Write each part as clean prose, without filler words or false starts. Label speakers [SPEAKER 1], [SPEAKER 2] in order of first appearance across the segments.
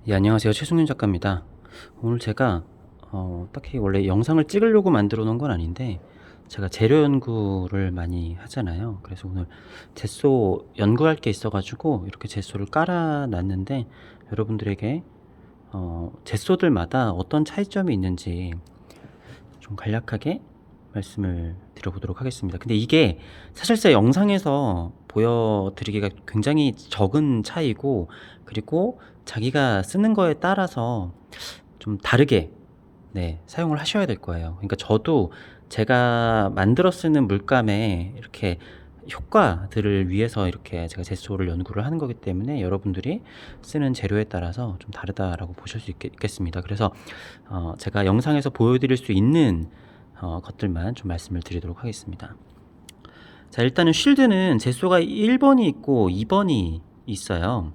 [SPEAKER 1] 예, 안녕하세요. 최승윤 작가입니다. 오늘 제가 딱히 원래 영상을 찍으려고 만들어 놓은 건 아닌데 제가 재료 연구를 많이 하잖아요. 그래서 오늘 젯소 연구할 게 있어 가지고 이렇게 젯소를 깔아 놨는데 여러분들에게 젯소들마다 어떤 차이점이 있는지 좀 간략하게 말씀을 드려보도록 하겠습니다. 근데 이게 사실상 영상에서 보여드리기가 굉장히 적은 차이고, 그리고 자기가 쓰는 거에 따라서 좀 다르게 사용을 하셔야 될 거예요. 그러니까 저도 제가 만들어 쓰는 물감에 이렇게 효과들을 위해서 이렇게 제가 젯소를 연구를 하는 거기 때문에 여러분들이 쓰는 재료에 따라서 좀 다르다라고 보실 수 있겠습니다. 그래서 제가 영상에서 보여드릴 수 있는 것들만 좀 말씀을 드리도록 하겠습니다. 자, 일단은 쉴드는 젯소가 1번이 있고 2번이 있어요.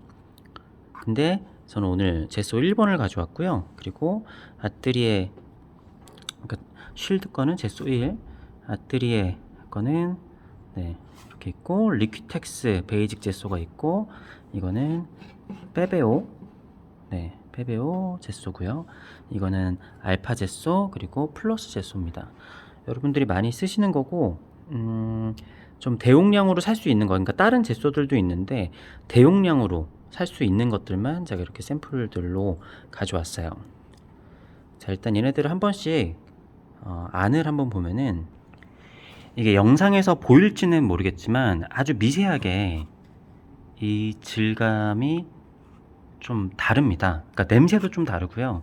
[SPEAKER 1] 근데 저는 오늘 젯소 1번을 가져왔고요. 그리고 아뜨리에, 그러니까 쉴드 거는 젯소 1, 아뜨리에 거는 이렇게 있고, 리퀴텍스 베이직 젯소가 있고, 이거는 빼베오, 빼베오 젯소고요. 이거는 알파 젯소, 그리고 플러스 젯소입니다. 여러분들이 많이 쓰시는 거고, 좀 대용량으로 살 수 있는 거, 그러니까 다른 젯소들도 있는데 대용량으로 살 수 있는 것들만 제가 이렇게 샘플들로 가져왔어요. 자, 일단 얘네들을 한 번씩 안을 한번 보면은, 이게 영상에서 보일지는 모르겠지만 아주 미세하게 이 질감이 좀 다릅니다. 그러니까 냄새도 좀 다르고요.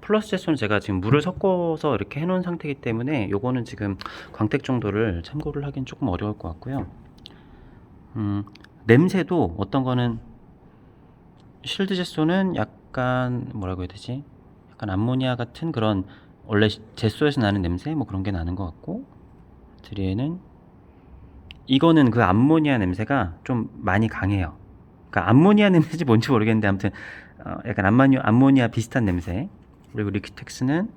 [SPEAKER 1] 플러스 젯소는 제가 지금 물을 섞어서 이렇게 해놓은 상태이기 때문에 요거는 지금 광택 정도를 참고를 하긴 조금 어려울 것 같고요. 냄새도 어떤 거는 실드 젯소는 약간 뭐라고 해야 되지? 약간 암모니아 같은 그런, 원래 젯소에서 나는 냄새 뭐 그런 게 나는 것 같고, 드리에는 이거는 그 암모니아 냄새가 좀 많이 강해요. 그러니까 암모니아 냄새인지 뭔지 모르겠는데 아무튼 약간 암모니아 비슷한 냄새. 그리고 리퀴텍스는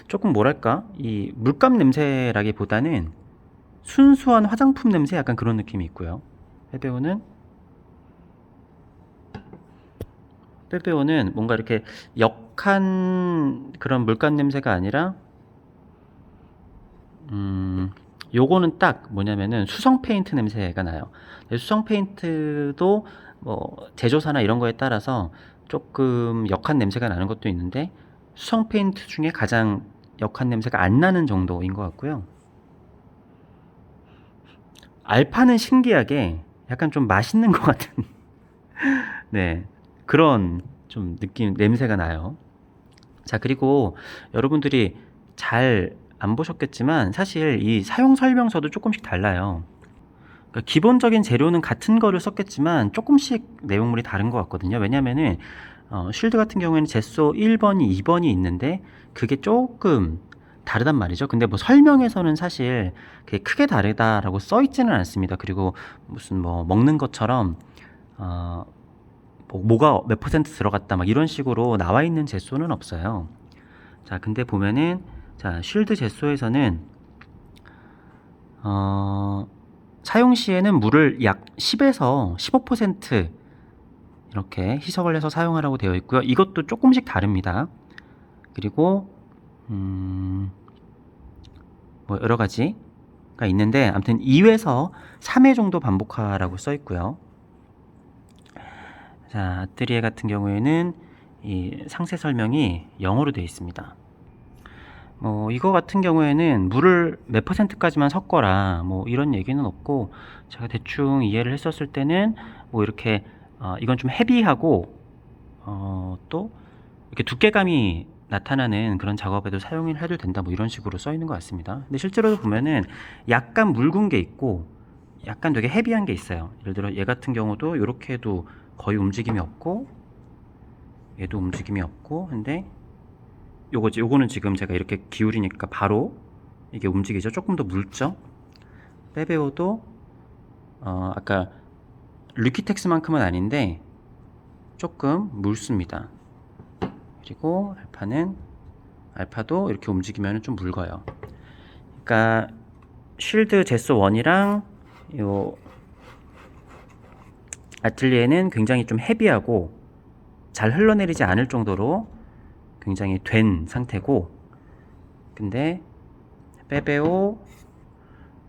[SPEAKER 1] 조금 뭐랄까, 이 물감 냄새라기보다는 순수한 화장품 냄새, 약간 그런 느낌이 있고요. 빼빼오는 뭔가 이렇게 역한 그런 물감 냄새가 아니라, 요거는 딱 뭐냐면은 수성 페인트 냄새가 나요. 수성 페인트도 뭐 제조사나 이런 거에 따라서 조금 역한 냄새가 나는 것도 있는데, 수성 페인트 중에 가장 역한 냄새가 안 나는 정도인 것 같고요. 알파는 신기하게 약간 좀 맛있는 것 같은 그런 좀 느낌, 냄새가 나요. 자, 그리고 여러분들이 잘 안 보셨겠지만 사실 이 사용 설명서도 조금씩 달라요. 그러니까 기본적인 재료는 같은 거를 썼겠지만 조금씩 내용물이 다른 것 같거든요. 왜냐면은 쉴드 같은 경우에는 젯소 1번이 2번이 있는데 그게 조금 다르단 말이죠. 근데 뭐 설명에서는 사실 그게 크게 다르다라고 써 있지는 않습니다. 그리고 무슨 뭐 먹는 것처럼 뭐가 몇 퍼센트 들어갔다 막 이런 식으로 나와 있는 젯소는 없어요. 자, 근데 보면은, 자, 쉴드 젯소에서는 사용 시에는 물을 약 10에서 15% 이렇게 희석을 해서 사용하라고 되어 있고요. 이것도 조금씩 다릅니다. 그리고 뭐 여러 가지가 있는데, 아무튼 2회에서 3회 정도 반복하라고 써 있고요. 자, 아뜨리에 같은 경우에는 이 상세 설명이 영어로 되어 있습니다. 이거 같은 경우에는 물을 몇 퍼센트까지만 섞어라 뭐 이런 얘기는 없고, 제가 대충 이해를 했었을 때는 뭐 이렇게 이건 좀 헤비하고 또 이렇게 두께감이 나타나는 그런 작업에도 사용을 해도 된다 뭐 이런 식으로 써 있는 것 같습니다. 근데 실제로 보면은 약간 묽은 게 있고 약간 되게 헤비한 게 있어요. 예를 들어 얘 같은 경우도 이렇게 해도 거의 움직임이 없고, 얘도 움직임이 없고, 근데 요거는 지금 제가 이렇게 기울이니까 바로 이게 움직이죠. 조금 더 묽죠. 빼베오도 아까 리퀴텍스만큼은 아닌데 조금 묽습니다. 그리고 알파도 이렇게 움직이면 좀 묽어요. 그러니까 쉴드 젯소 1이랑 요 아틀리에는 굉장히 좀 헤비하고 잘 흘러내리지 않을 정도로 굉장히 된 상태고, 근데 빼베오,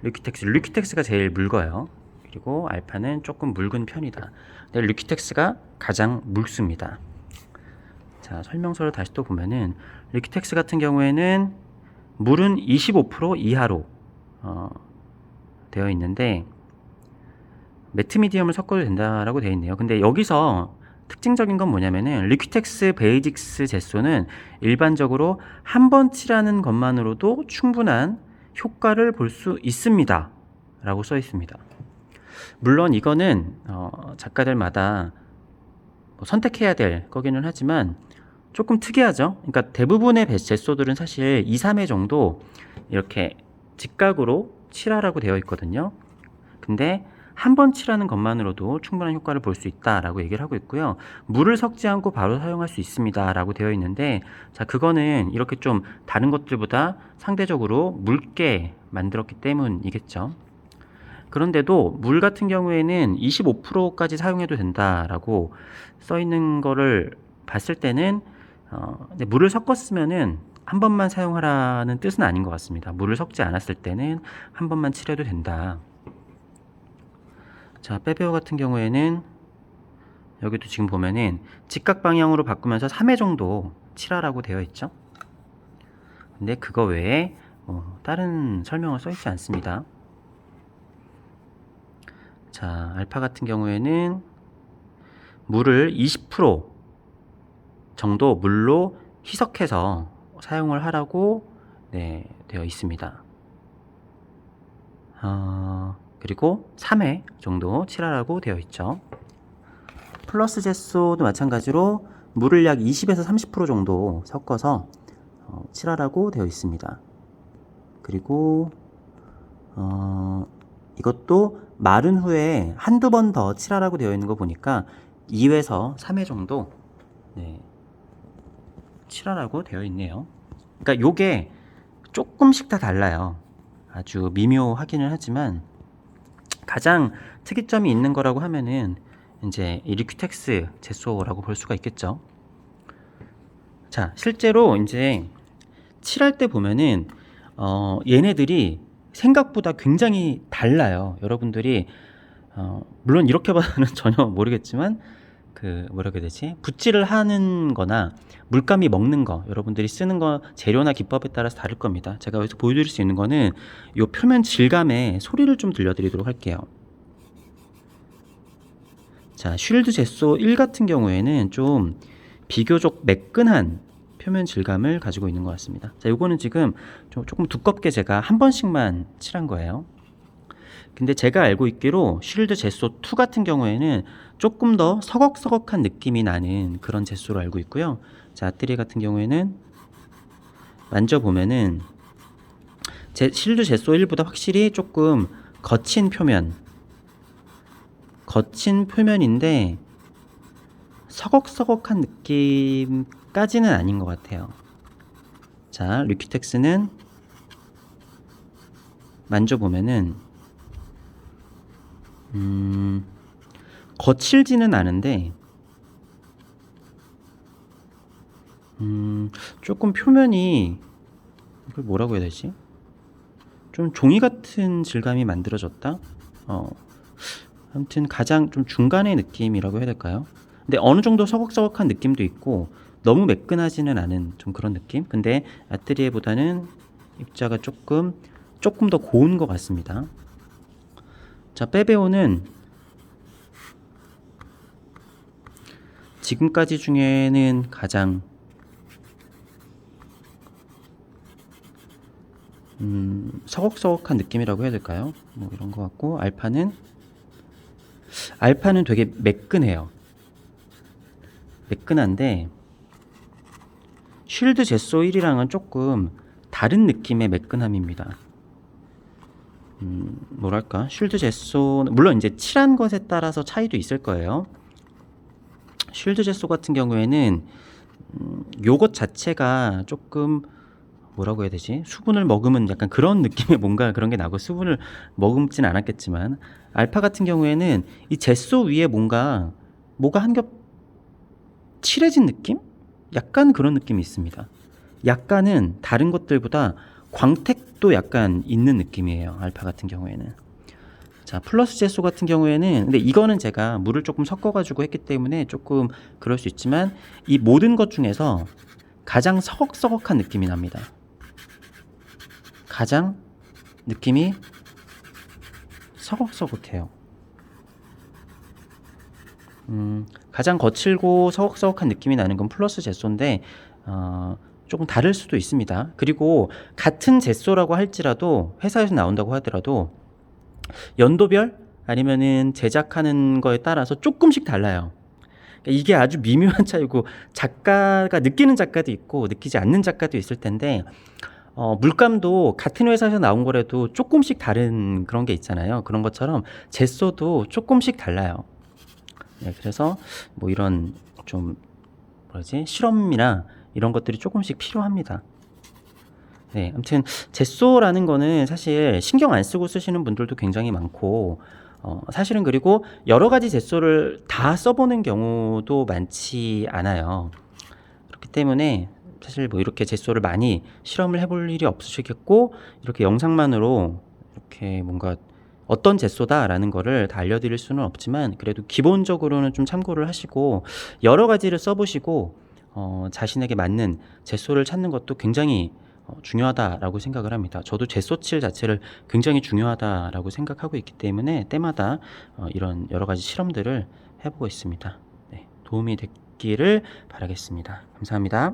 [SPEAKER 1] 류키텍스가 제일 묽어요. 그리고 알파는 조금 묽은 편이다. 근데 류키텍스가 가장 묽습니다. 자, 설명서를 다시 또 보면은 류키텍스 같은 경우에는 물은 25% 이하로 되어 있는데 매트 미디엄을 섞어도 된다라고 되어 있네요. 근데 여기서 특징적인 건 뭐냐면은 리퀴텍스 베이직스 제소는 일반적으로 한 번 칠하는 것만으로도 충분한 효과를 볼 수 있습니다 라고 써 있습니다. 물론 이거는 작가들마다 선택해야 될 거기는 하지만 조금 특이하죠. 그러니까 대부분의 제소들은 사실 2, 3회 정도 이렇게 직각으로 칠하라고 되어 있거든요. 근데 한 번 칠하는 것만으로도 충분한 효과를 볼 수 있다라고 얘기를 하고 있고요. 물을 섞지 않고 바로 사용할 수 있습니다라고 되어 있는데, 자, 그거는 이렇게 좀 다른 것들보다 상대적으로 묽게 만들었기 때문이겠죠. 그런데도 물 같은 경우에는 25%까지 사용해도 된다라고 써 있는 거를 봤을 때는 물을 섞었으면은 한 번만 사용하라는 뜻은 아닌 것 같습니다. 물을 섞지 않았을 때는 한 번만 칠해도 된다. 자, 빼베오 같은 경우에는 여기도 지금 보면은 직각 방향으로 바꾸면서 3회 정도 칠하라고 되어 있죠. 근데 그거 외에 다른 설명을 써 있지 않습니다. 자, 알파 같은 경우에는 물을 20% 정도 물로 희석해서 사용을 하라고 되어 있습니다. 그리고 3회 정도 칠하라고 되어 있죠. 플러스 제소도 마찬가지로 물을 약 20에서 30% 정도 섞어서 칠하라고 되어 있습니다. 그리고 이것도 마른 후에 한두 번 더 칠하라고 되어 있는 거 보니까 2회에서 3회 정도 칠하라고 되어 있네요. 그러니까 요게 조금씩 다 달라요. 아주 미묘하기는 하지만 가장 특이점이 있는 거라고 하면은 이제 이 리퀴텍스 제소라고 볼 수가 있겠죠. 자, 실제로 이제 칠할 때 보면은 얘네들이 생각보다 굉장히 달라요. 여러분들이 물론 이렇게 봐서는 전혀 모르겠지만 그 뭐라고 해야 되지? 붓질을 하는 거나 물감이 먹는 거, 여러분들이 쓰는 거 재료나 기법에 따라서 다를 겁니다. 제가 여기서 보여드릴 수 있는 거는 이 표면 질감의 소리를 좀 들려드리도록 할게요. 자, 쉴드 제소 1 같은 경우에는 좀 비교적 매끈한 표면 질감을 가지고 있는 것 같습니다. 자, 요거는 지금 조금 두껍게 제가 한 번씩만 칠한 거예요. 근데 제가 알고 있기로 쉴드 제소 2 같은 경우에는 조금 더 서걱서걱한 느낌이 나는 그런 제소로 알고 있고요. 자, 아트리에 같은 경우에는 만져보면은 쉴드 제소 1보다 확실히 조금 거친 표면인데 서걱서걱한 느낌까지는 아닌 것 같아요. 자, 리퀴텍스는 만져보면은 거칠지는 않은데 조금 표면이 이걸 뭐라고 해야 되지? 좀 종이 같은 질감이 만들어졌다? 아무튼 가장 좀 중간의 느낌이라고 해야 될까요? 근데 어느 정도 서걱서걱한 느낌도 있고 너무 매끈하지는 않은 좀 그런 느낌? 근데 아트리에보다는 입자가 조금 더 고운 것 같습니다. 자, 빼베오는 지금까지 중에는 가장 서걱서걱한 느낌이라고 해야 될까요? 뭐 이런 것 같고, 알파는 되게 매끈해요. 매끈한데 쉴드 제소 1이랑은 조금 다른 느낌의 매끈함입니다. 뭐랄까, 쉴드 제소 물론 이제 칠한 것에 따라서 차이도 있을 거예요. 쉴드 제소 같은 경우에는 요것 자체가 조금 뭐라고 해야 되지? 수분을 머금은 약간 그런 느낌의 뭔가 그런 게 나고, 수분을 머금진 않았겠지만 알파 같은 경우에는 이 젯소 위에 뭐가 한 겹 칠해진 느낌? 약간 그런 느낌이 있습니다. 약간은 다른 것들보다 광택도 약간 있는 느낌이에요, 알파 같은 경우에는. 자, 플러스 젯소 같은 경우에는, 근데 이거는 제가 물을 조금 섞어가지고 했기 때문에 조금 그럴 수 있지만, 이 모든 것 중에서 가장 서걱서걱한 느낌이 납니다. 가장 느낌이 서걱서걱해요. 가장 거칠고 서걱서걱한 느낌이 나는 건 플러스 젯소인데, 조금 다를 수도 있습니다. 그리고 같은 젯소라고 할지라도, 회사에서 나온다고 하더라도 연도별 아니면은 제작하는 거에 따라서 조금씩 달라요. 그러니까 이게 아주 미묘한 차이고, 작가가 느끼는 작가도 있고 느끼지 않는 작가도 있을 텐데, 물감도 같은 회사에서 나온 거라도 조금씩 다른 그런 게 있잖아요. 그런 것처럼 젯소도 조금씩 달라요. 네, 그래서 뭐 이런 좀 실험이나 이런 것들이 조금씩 필요합니다. 네, 아무튼 젯소라는 거는 사실 신경 안 쓰고 쓰시는 분들도 굉장히 많고, 사실은 그리고 여러 가지 젯소를 다 써보는 경우도 많지 않아요. 그렇기 때문에 사실 뭐 이렇게 젯소를 많이 실험을 해볼 일이 없으시겠고, 이렇게 영상만으로 이렇게 뭔가 어떤 젯소다라는 거를 다 알려드릴 수는 없지만, 그래도 기본적으로는 좀 참고를 하시고 여러 가지를 써보시고 자신에게 맞는 젯소를 찾는 것도 굉장히 중요하다라고 생각을 합니다. 저도 젯소칠 자체를 굉장히 중요하다라고 생각하고 있기 때문에 때마다 이런 여러 가지 실험들을 해보고 있습니다. 네, 도움이 됐기를 바라겠습니다. 감사합니다.